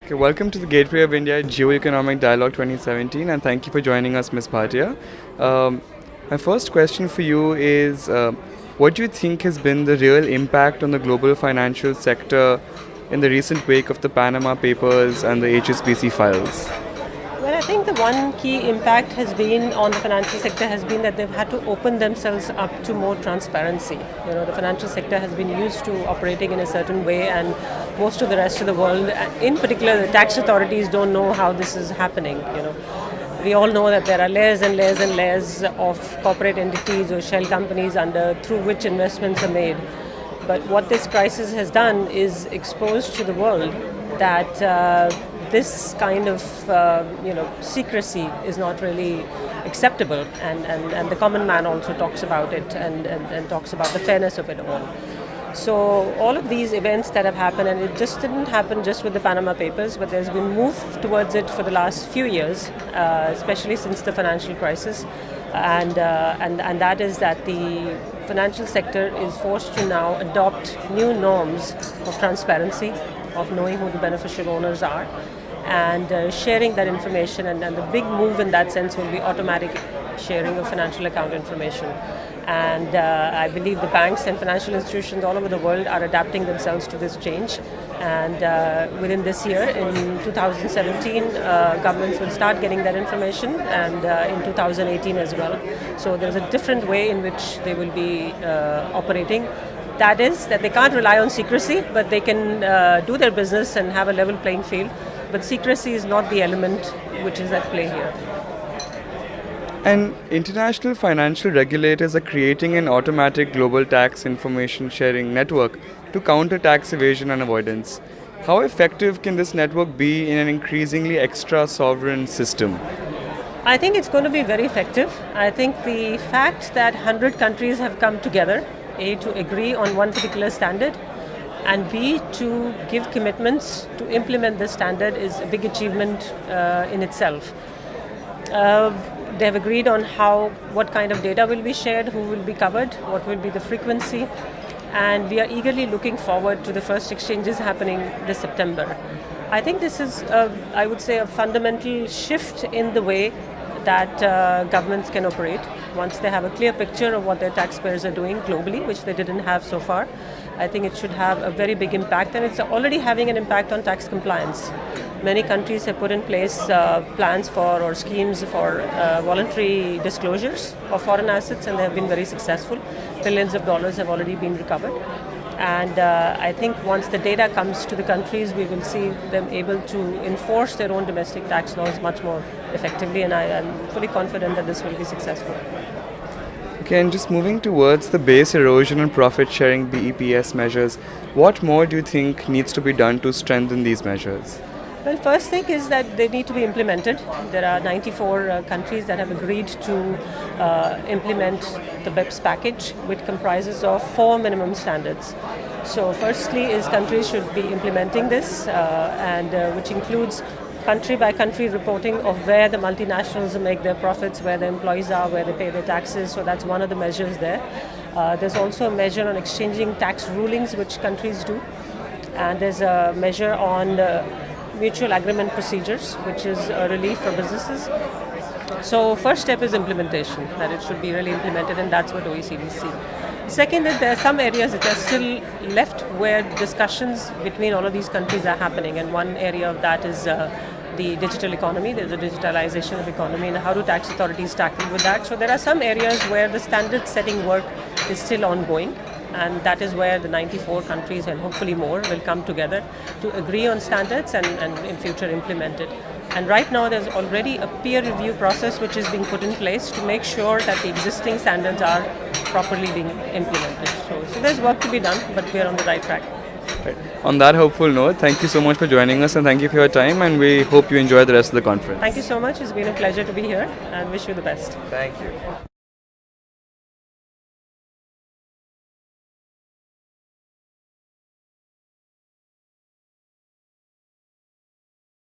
Okay, welcome to the Gateway of India Geoeconomic Dialogue 2017, and thank you for joining us, Ms. Bhatia. My first question for you is, what do you think has been the real impact on the global financial sector in the recent wake of the Panama Papers and the HSBC files? Well, I think the one key impact has been on the financial sector has been that they've had to open themselves up to more transparency. The financial sector has been used to operating in a certain way, and most of the rest of the world, in particular the tax authorities, don't know how this is happening. We all know that there are layers and layers and layers of corporate entities or shell companies through which investments are made. But what this crisis has done is exposed to the world that this kind of secrecy is not really acceptable, and the common man also talks about it and talks about the fairness of it all. So all of these events that have happened, and it just didn't happen just with the Panama Papers, but there's been move towards it for the last few years, especially since the financial crisis, and that is that the financial sector is forced to now adopt new norms of transparency, of knowing who the beneficial owners are, and sharing that information. And the big move in that sense will be automatic sharing of financial account information. And I believe the banks and financial institutions all over the world are adapting themselves to this change. And within this year, in 2017, governments will start getting that information, and in 2018 as well. So there's a different way in which they will be operating. That is, that they can't rely on secrecy, but they can do their business and have a level playing field. But secrecy is not the element which is at play here. And international financial regulators are creating an automatic global tax information sharing network to counter tax evasion and avoidance. How effective can this network be in an increasingly extra-sovereign system? I think it's going to be very effective. I think the fact that 100 countries have come together, A, to agree on one particular standard, and B, to give commitments to implement this standard is a big achievement in itself. They have agreed on what kind of data will be shared, who will be covered, what will be the frequency, and we are eagerly looking forward to the first exchanges happening this September. I think this is, I would say, a fundamental shift in the way that governments can operate once they have a clear picture of what their taxpayers are doing globally, which they didn't have so far. I think it should have a very big impact, and it's already having an impact on tax compliance. Many countries have put in place plans or schemes for voluntary disclosures of foreign assets, and they have been very successful. Billions of dollars have already been recovered. And I think once the data comes to the countries, we will see them able to enforce their own domestic tax laws much more effectively, and I am fully confident that this will be successful. Okay, and just moving towards the base erosion and profit sharing BEPS measures, what more do you think needs to be done to strengthen these measures? Well, first thing is that they need to be implemented. There are 94 countries that have agreed to implement the BEPS package, which comprises of 4 minimum standards. So firstly is countries should be implementing this, and which includes country-by-country reporting of where the multinationals make their profits, where the employees are, where they pay their taxes. So that's one of the measures there. There's also a measure on exchanging tax rulings, which countries do. And there's a measure on mutual agreement procedures, which is a relief for businesses. So first step is implementation, that it should be really implemented, and that's what OECD sees. Second is there are some areas that are still left where discussions between all of these countries are happening, and one area of that is the digital economy. There's a digitalization of the economy, and how do tax authorities tackle with that? So there are some areas where the standard setting work is still ongoing, and that is where the 94 countries, and hopefully more, will come together to agree on standards and in future implement it. And right now there's already a peer review process which is being put in place to make sure that the existing standards are properly being implemented. So there's work to be done, but we're on the right track. Right. On that hopeful note, thank you so much for joining us, and thank you for your time, and we hope you enjoy the rest of the conference. Thank you so much. It's been a pleasure to be here, and wish you the best. Thank you.